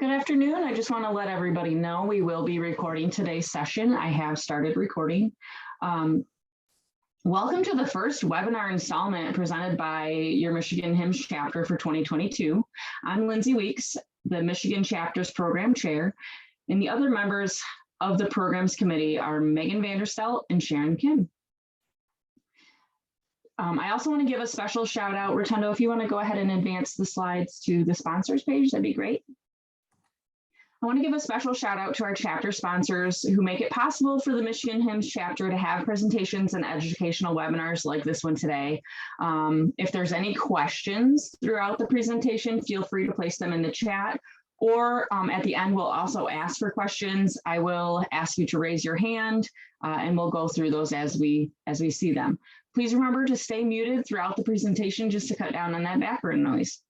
Good afternoon. I just want to let everybody know we will be recording today's session. I have started recording. Welcome to the first webinar installment presented by your Michigan HIMSS chapter for 2022. I'm Lindsay Weeks, the Michigan chapter's program chair, and the other members of the programs committee are Megan Vanderstelt and Sharon Kim. I also want to give a special shout out, Rutendo, if you want to go ahead and advance the slides to the sponsors page, that'd be great. I want to give a special shout out to our chapter sponsors who make it possible for the Michigan HIMSS chapter to have presentations and educational webinars like this one today. If there's any questions throughout the presentation, feel free to place them in the chat, or at the end, we'll also ask for questions. I will ask you to raise your hand and we'll go through those as we see them. Please remember to stay muted throughout the presentation just to cut down on that background noise.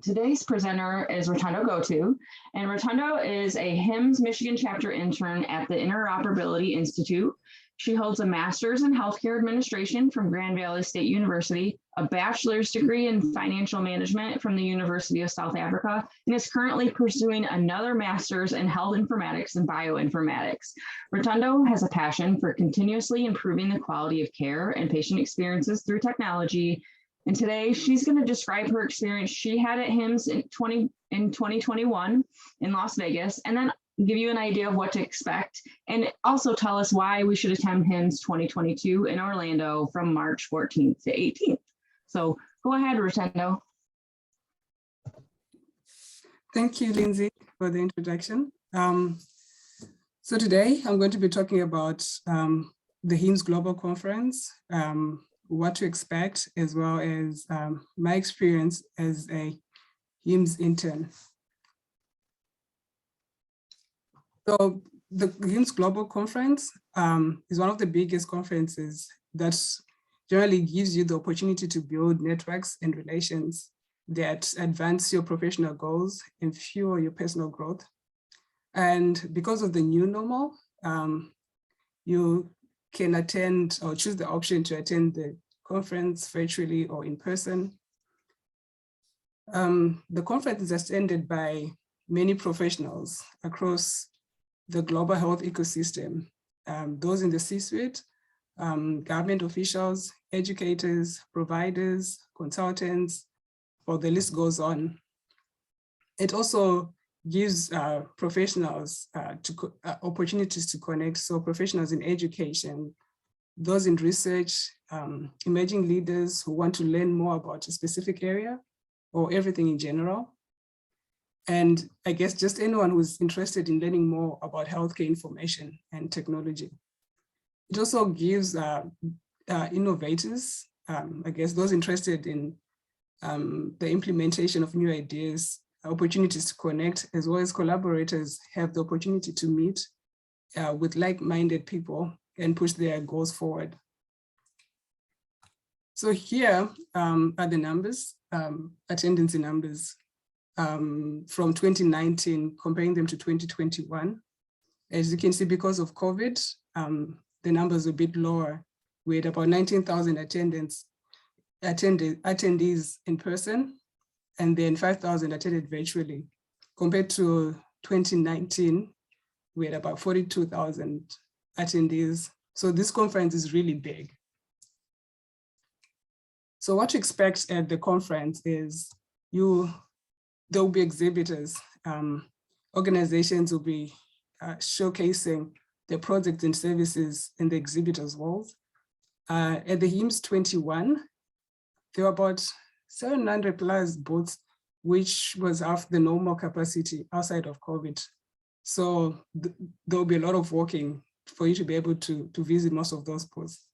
Today's presenter is Rutendo Goto, and Rutendo is a HIMSS Michigan Chapter intern at the Interoperability Institute. She holds a master's in healthcare administration from Grand Valley State University, a bachelor's degree in financial management from the University of South Africa, and is currently pursuing another master's in Health Informatics and Bioinformatics. Rutendo has a passion for continuously improving the quality of care and patient experiences through technology. And today she's going to describe her experience she had at HIMSS in 2021 in Las Vegas, and then give you an idea of what to expect, and also tell us why we should attend HIMSS 2022 in Orlando from March 14th to 18th. So go ahead, Rutendo. Thank you, Lindsay, for the introduction. So today I'm going to be talking about the HIMSS Global Conference, what to expect, as well as my experience as a HIMSS intern. So the HIMSS Global Conference is one of the biggest conferences that generally gives you the opportunity to build networks and relations that advance your professional goals and fuel your personal growth. And because of the new normal, you can attend or choose the option to attend the conference virtually or in person. The conference is attended by many professionals across the global health ecosystem, those in the C-suite, government officials, educators, providers, consultants, or the list goes on. It also gives professionals opportunities to connect, so professionals in education, those in research, emerging leaders who want to learn more about a specific area or everything in general. And I guess just anyone who's interested in learning more about healthcare information and technology. It also gives innovators, I guess those interested in the implementation of new ideas, opportunities to connect, as well as collaborators have the opportunity to meet with like-minded people and push their goals forward. So here are the numbers, attendance numbers from 2019, comparing them to 2021. As you can see, because of COVID, the numbers are a bit lower. We had about 19,000 attendees in person, and then 5,000 attended virtually. Compared to 2019, we had about 42,000 attendees. So this conference is really big. So what to expect at the conference is there will be exhibitors. Organizations will be showcasing their projects and services in the exhibitors world. At the HIMSS 21, there were about 700 plus booths, which was half the normal capacity outside of COVID. So there will be a lot of walking for you to be able to visit most of those booths.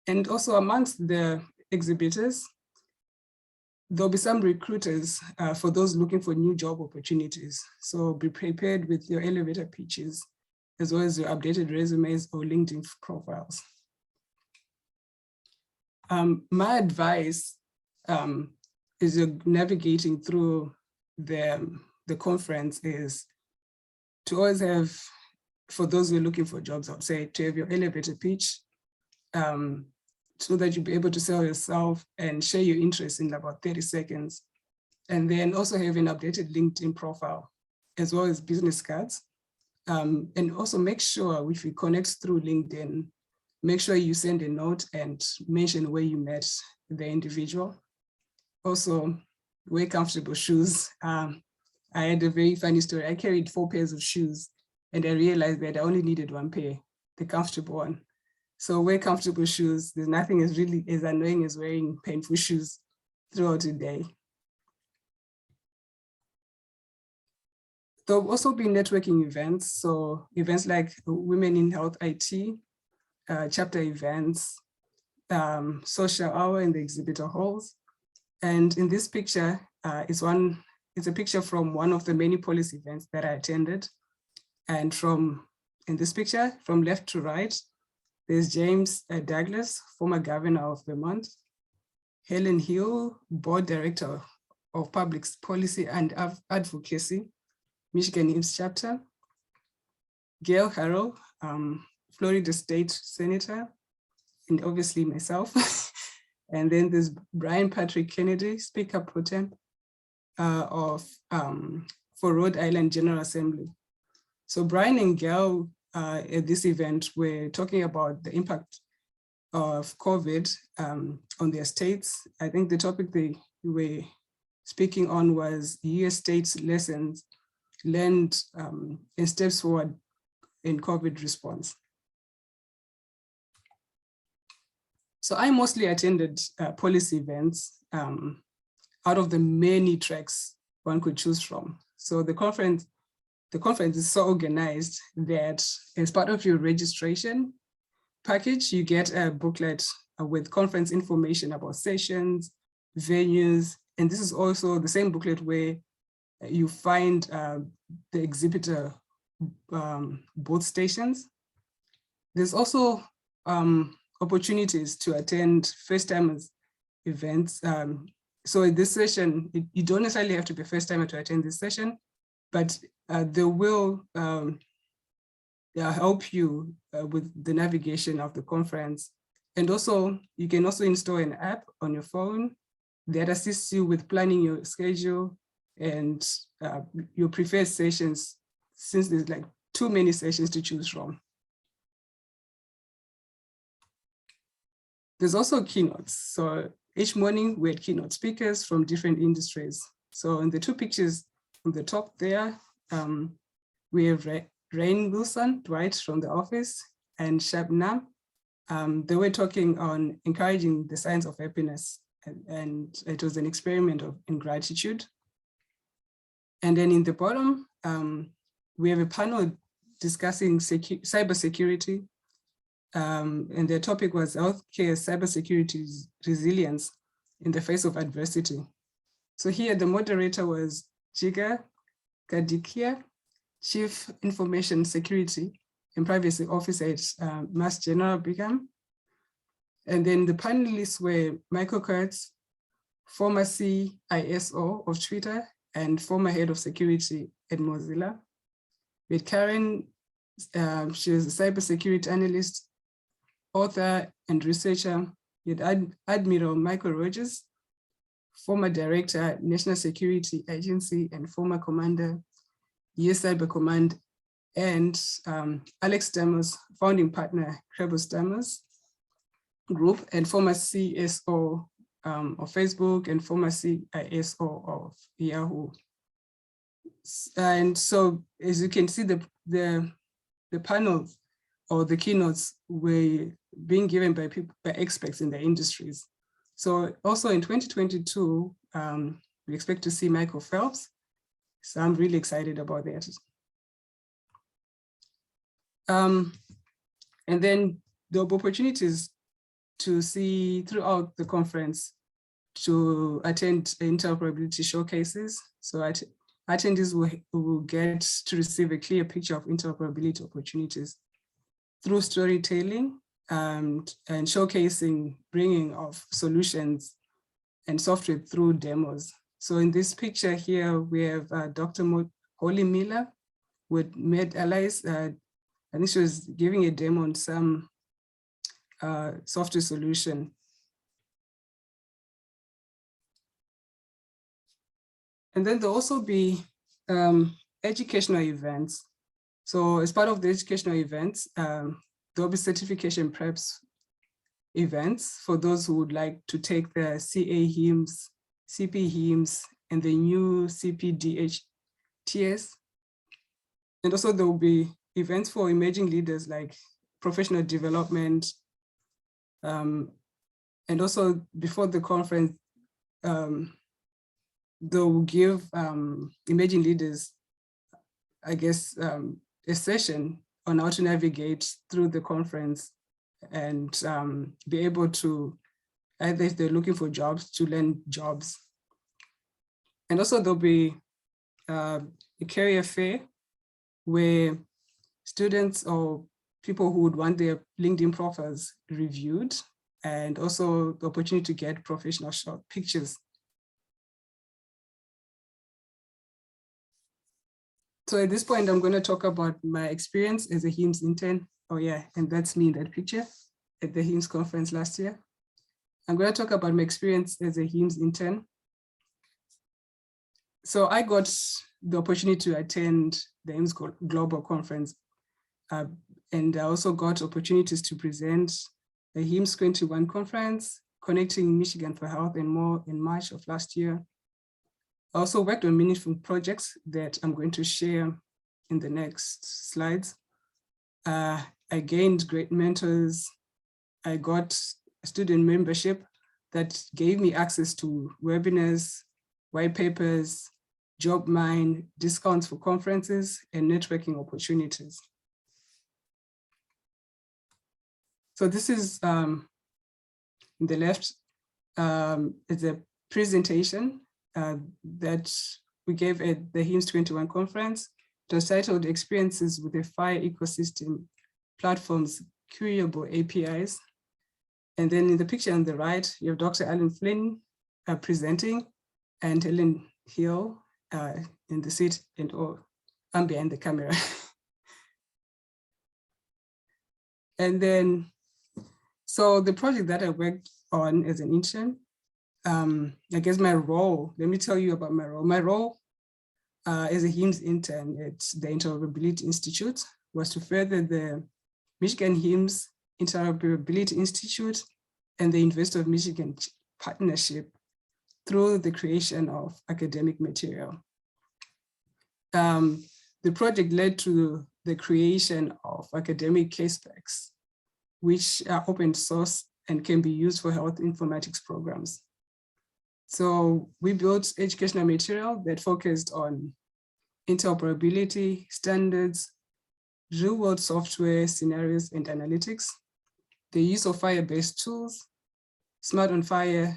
And also amongst the exhibitors, there'll be some recruiters for those looking for new job opportunities. So be prepared with your elevator pitches, as well as your updated resumes or LinkedIn profiles. My advice as you're navigating through the conference is to always have, for those who are looking for jobs, I would say to have your elevator pitch so that you'll be able to sell yourself and share your interest in about 30 seconds. And then also have an updated LinkedIn profile as well as business cards. And also make sure if you connect through LinkedIn, make sure you send a note and mention where you met the individual. Also, wear comfortable shoes. I had a very funny story. I carried 4 pairs of shoes and I realized that I only needed 1 pair, the comfortable one. So wear comfortable shoes. There's nothing as really as annoying as wearing painful shoes throughout the day. There'll also be networking events. So events like Women in Health IT, chapter events, social hour in the exhibitor halls. And in this picture, it's a picture from one of the many policy events that I attended. And in this picture, from left to right, there's James Douglas, former governor of Vermont, Helen Hill, board director of public policy and advocacy, Michigan HIMSS Chapter, Gail Harrell, Florida State Senator, and obviously myself. And then there's Brian Patrick Kennedy, Speaker Pro Tem for Rhode Island General Assembly. So Brian and Gail at this event were talking about the impact of COVID on their states. I think the topic they were speaking on was US states' lessons learned and steps forward in COVID response. So I mostly attended policy events out of the many tracks one could choose from. So the conference is so organized that as part of your registration package, you get a booklet with conference information about sessions, venues, and this is also the same booklet where you find the exhibitor booth stations. There's also opportunities to attend first-timers events. So in this session, you don't necessarily have to be a first-timer to attend this session, but they will help you with the navigation of the conference. And also, you can also install an app on your phone that assists you with planning your schedule and your preferred sessions, since there's like too many sessions to choose from. There's also keynotes. So each morning we had keynote speakers from different industries. So in the 2 pictures on the top there, we have Rain Wilson, Dwight from the office, and Shabnam. They were talking on encouraging the science of happiness, and it was an experiment in gratitude. And then in the bottom, we have a panel discussing cybersecurity, and their topic was healthcare cybersecurity resilience in the face of adversity. So here the moderator was Jiga Kadikia, Chief Information Security and Privacy Officer at Mass General BCom. And then the panelists were Michael Kurtz, former CISO of Twitter and former head of security at Mozilla. With Karen, she was a cybersecurity analyst, author and researcher. With Admiral Michael Rogers, former director, National Security Agency and former commander, US Cyber Command, and Alex Stamos, founding partner, Credible Stamos Group, and former CSO of Facebook and former CISO of Yahoo. And so, as you can see, the panel or the keynotes were being given by experts in the industries. So also in 2022, we expect to see Michael Phelps. So I'm really excited about that. And then there will be opportunities to see throughout the conference to attend interoperability showcases. So attendees will get to receive a clear picture of interoperability opportunities through storytelling and showcasing bringing of solutions and software through demos. So in this picture here, we have Dr. Holly Miller with Med Allies. I think she was giving a demo on some software solution. And then there'll also be educational events. So as part of the educational events, there'll be certification preps events for those who would like to take the CA HIMSS, CP HIMSS, and the new CPDHTS. And also there will be events for emerging leaders like professional development. And also before the conference, they'll give emerging leaders, I guess, a session on how to navigate through the conference and be able to, either if they're looking for jobs, to land jobs. And also there'll be a career fair where students or people who would want their LinkedIn profiles reviewed, and also the opportunity to get professional short pictures. So at this point, I'm going to talk about my experience as a HIMSS intern. Oh yeah, and that's me in that picture at the HIMSS conference last year. I'm going to talk about my experience as a HIMSS intern. So I got the opportunity to attend the HIMSS Global Conference. And I also got opportunities to present the HIMSS 21 conference, Connecting Michigan for Health and More in March of last year. I also worked on meaningful projects that I'm going to share in the next slides. I gained great mentors. I got a student membership that gave me access to webinars, white papers, job mine, discounts for conferences, and networking opportunities. So this is, in the left, is a presentation that we gave at the HIMSS 21 conference. It was titled Experiences with the Fire Ecosystem Platforms Curable APIs. And then in the picture on the right, you have Dr. Alan Flynn presenting, and Helen Hill in the seat, and I'm behind the camera. And then, so the project that I worked on as an intern, I guess my role, let me tell you about my role. My role as a HIMSS intern at the Interoperability Institute was to further the Michigan HIMSS Interoperability Institute and the University of Michigan partnership through the creation of academic material. The project led to the creation of academic case specs, which are open source and can be used for health informatics programs. So we built educational material that focused on interoperability, standards, real-world software scenarios and analytics, the use of FHIR-based tools, Smart on FHIR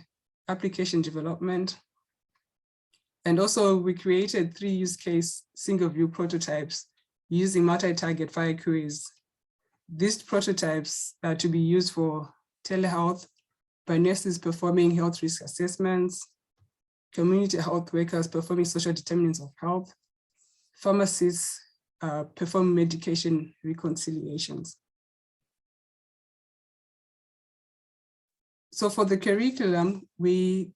application development, and also we created 3 use case single view prototypes using multi-target FHIR queries. These prototypes are to be used for telehealth, by nurses performing health risk assessments, community health workers performing social determinants of health, pharmacists perform medication reconciliations. So for the curriculum, we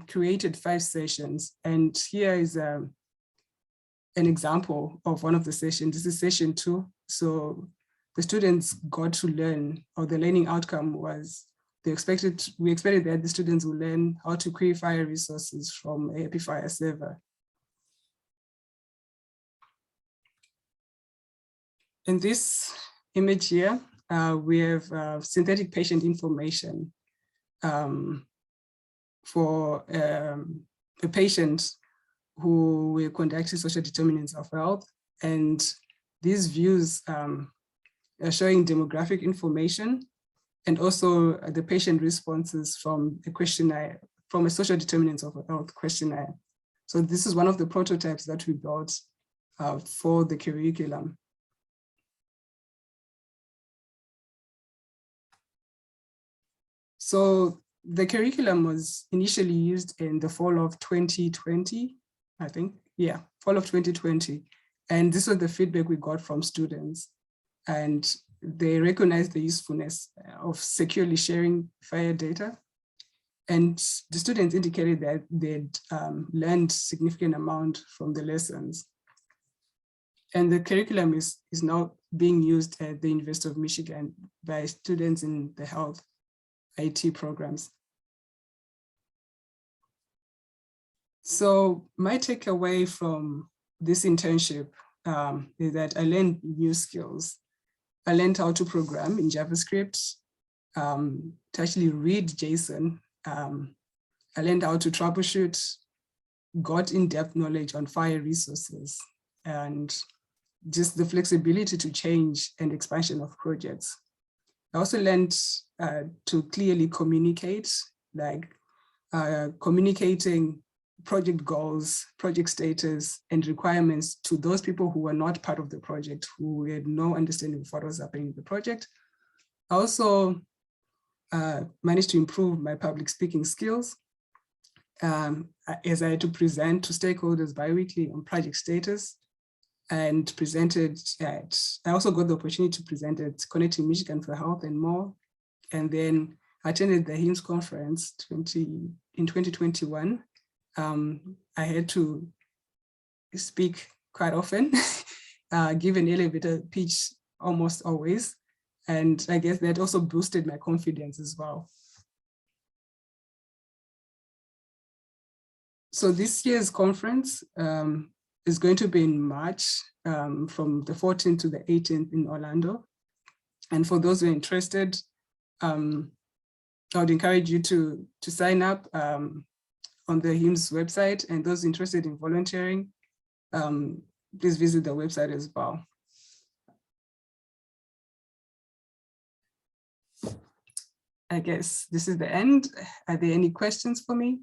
created 5 sessions, and here is an example of one of the sessions. This is session 2. So the students got to learn, or the learning outcome was, we expected that the students will learn how to query FHIR resources from a FHIR server. In this image here, we have synthetic patient information for a patient who will conduct social determinants of health. And these views are showing demographic information and also the patient responses from a questionnaire, from a social determinants of health questionnaire. So this is one of the prototypes that we built for the curriculum. So the curriculum was initially used in the fall of 2020, I think. Yeah, fall of 2020. And this was the feedback we got from students. And they recognized the usefulness of securely sharing FHIR data. And the students indicated that they'd learned significant amount from the lessons. And the curriculum is now being used at the University of Michigan by students in the health IT programs. So my takeaway from this internship is that I learned new skills. I learned how to program in JavaScript, to actually read JSON. I learned how to troubleshoot, got in-depth knowledge on fire resources, and just the flexibility to change and expansion of projects. I also learned to clearly communicate, like communicating project goals, project status, and requirements to those people who were not part of the project, who had no understanding of what was happening in the project. I also managed to improve my public speaking skills as I had to present to stakeholders bi-weekly on project status, and presented at, I also got the opportunity to present at Connecting Michigan for Health and more. And then I attended the HIMSS conference in 2021. I had to speak quite often, give an elevator pitch almost always. And I guess that also boosted my confidence as well. So this year's conference is going to be in March, from the 14th to the 18th in Orlando. And for those who are interested, I would encourage you to sign up on the HIMSS website, and those interested in volunteering, please visit the website as well. I guess this is the end. Are there any questions for me?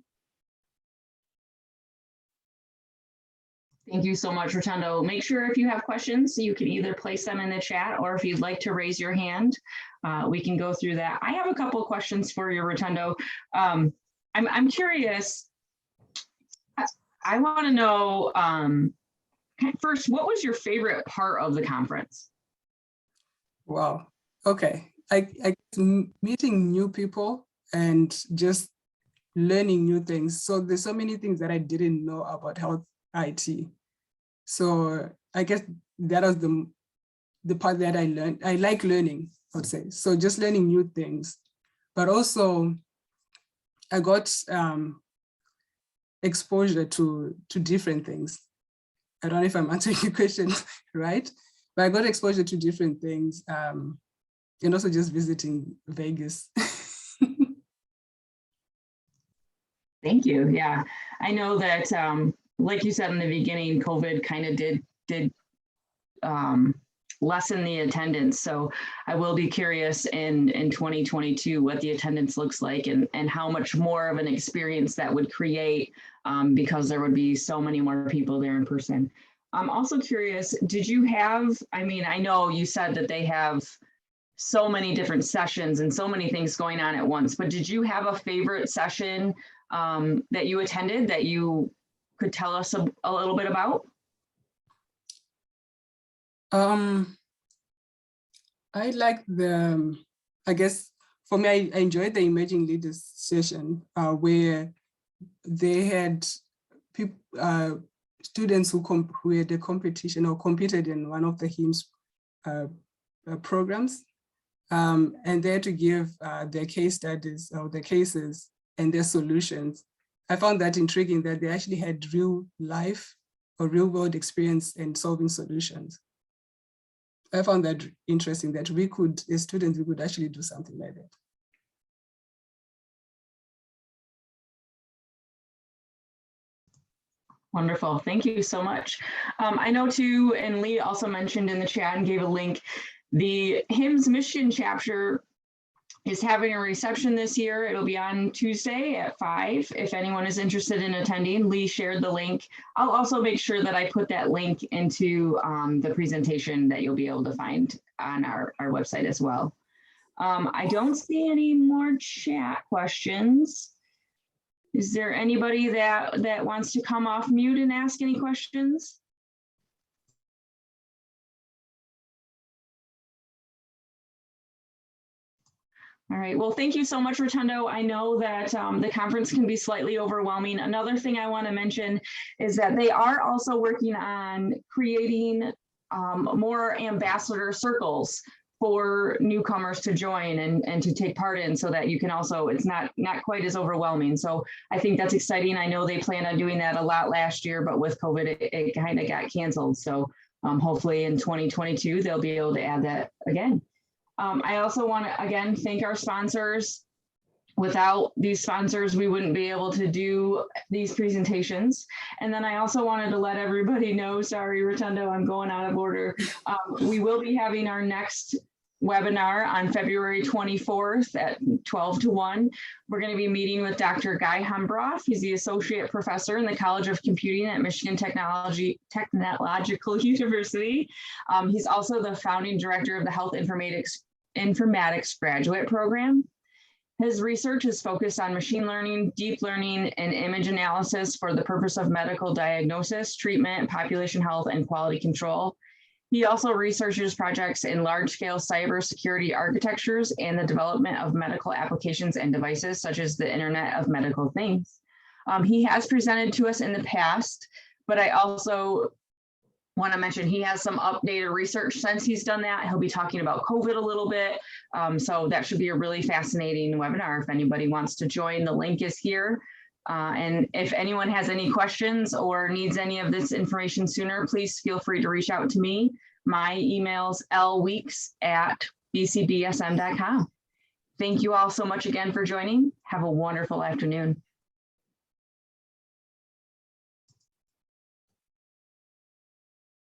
Thank you so much, Rutendo. Make sure if you have questions, you can either place them in the chat, or if you'd like to raise your hand, we can go through that. I have a couple of questions for you, Rutendo. I'm curious. I want to know, first, what was your favorite part of the conference? Wow. Okay. I meeting new people and just learning new things. So there's so many things that I didn't know about health IT. So I guess that was the part that I learned. I like learning, I would say. So just learning new things, but also I got exposure to different things. I don't know if I'm answering your question right, but I got exposure to different things, and also just visiting Vegas. Thank you. Yeah, I know that, like you said in the beginning, COVID kind of did lessen the attendance. So I will be curious in 2022 what the attendance looks like, and how much more of an experience that would create, because there would be so many more people there in person. I'm also curious, did you have, I mean, I know you said that they have so many different sessions and so many things going on at once, but did you have a favorite session that you attended that you could tell us a little bit about? I like the, I guess for me, I enjoyed the emerging leaders session where they had people, students who had a competition or competed in one of the HIMSS programs, and they had to give their case studies or their cases and their solutions. I found that intriguing that they actually had real life or real world experience in solving solutions. I found that interesting that we could, as students, we could actually do something like that. Wonderful. Thank you so much. I know too, and Lee also mentioned in the chat and gave a link, the HIMSS Michigan Chapter is having a reception this year. It'll be on Tuesday at 5. If anyone is interested in attending, Lee shared the link. I'll also make sure that I put that link into the presentation that you'll be able to find on our website as well. I don't see any more chat questions. Is there anybody that wants to come off mute and ask any questions? All right, well, thank you so much, Rutendo. I know that the conference can be slightly overwhelming. Another thing I want to mention is that they are also working on creating more ambassador circles for newcomers to join and to take part in, so that you can also, it's not quite as overwhelming. So I think that's exciting. I know they planned on doing that a lot last year, but with COVID, it kind of got canceled. So hopefully in 2022, they'll be able to add that again. I also want to, again, thank our sponsors. Without these sponsors, we wouldn't be able to do these presentations. And then I also wanted to let everybody know, sorry, Rutendo, I'm going out of order. We will be having our next webinar on February 24th at 12 to 1. We're going to be meeting with Dr. Guy Hembroff. He's the Associate Professor in the College of Computing at Michigan Technological University. He's also the founding director of the Health Informatics Graduate Program. His research is focused on machine learning, deep learning, and image analysis for the purpose of medical diagnosis, treatment, population health, and quality control. He also researches projects in large-scale cybersecurity architectures and the development of medical applications and devices, such as the Internet of Medical Things. He has presented to us in the past, but I also want to mention he has some updated research since he's done that. He'll be talking about COVID a little bit. So that should be a really fascinating webinar if anybody wants to join. The link is here. And if anyone has any questions or needs any of this information sooner, please feel free to reach out to me. My email's lweeks@bcbsm.com. Thank you all so much again for joining. Have a wonderful afternoon.